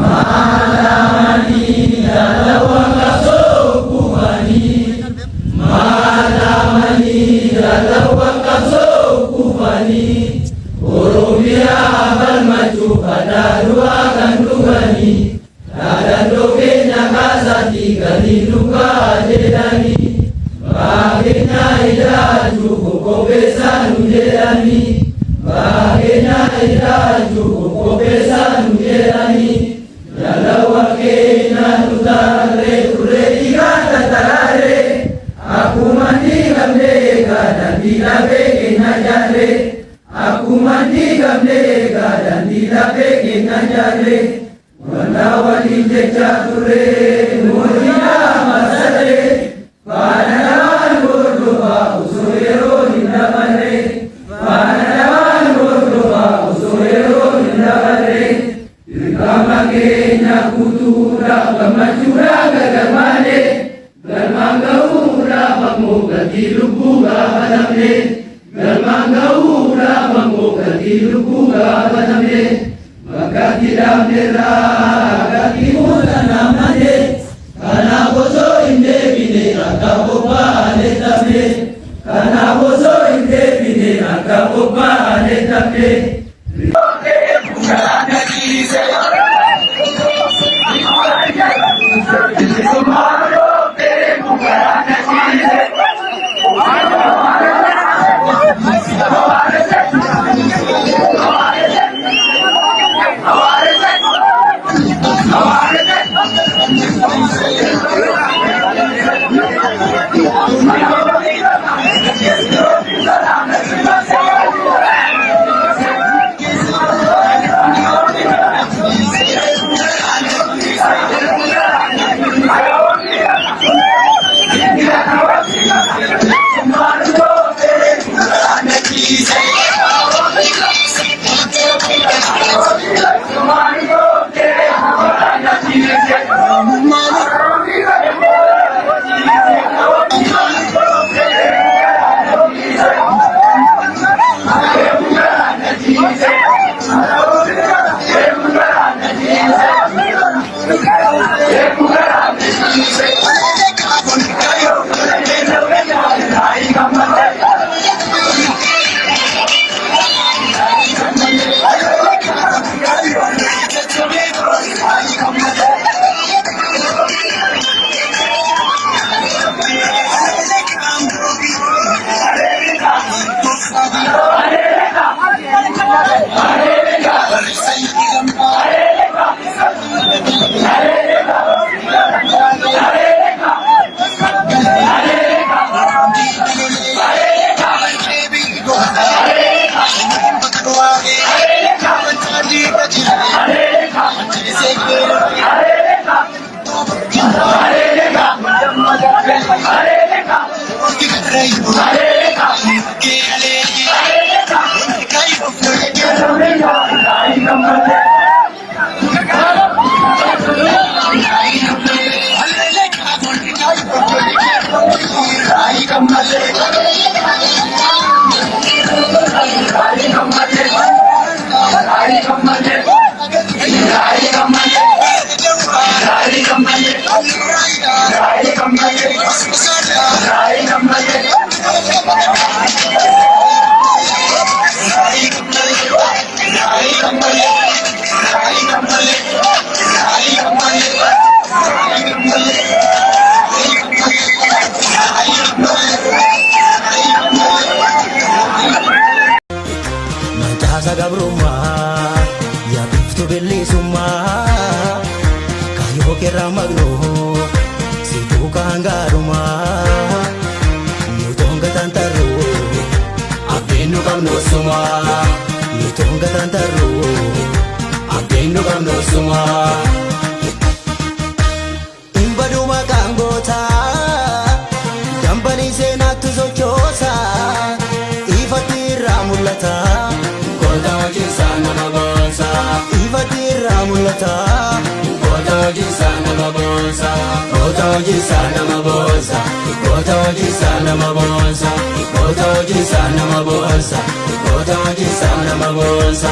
Malamani dalawakasokufani, malamani dalawakasokufani, Oromia balmachu pada dua kandungani, dadandokenya kasati gani luka jedani, bagenya idaju kukobesan jedani, bagenya idaju kukobesan jedani, dalawakenya tutare ture ikata tarare, aku mandi gamdega dan dilabekenya jare, aku mandi gamdega dan dilabekenya jare, wandawali jecature mujina masare, panawan berdoa usurero hindamare, panawan berdoa usurero hindamare, dirkamagenya kutura kamacura gagamane, garmangaura pamuga tilubuga banamne, garmangaura pamuga tilubuga banamne, magati damdera agati mutanamane, kana bozo inde bine akabopa netamne, kana bozo inde bine akabopa netamne. Gabruma ya biftu bilisuma kayo kera magno situ kangaruma nutonga tantaru abenu kamno suma nutonga tantaru abenu kamno suma imbaduma kangota dambani senatu zochosa ifatira mulata mulata Kotoji sana mabonsa Kotoji sana mabonsa Kotoji sana mabonsa Kotoji sana mabonsa Kotoji sana mabonsa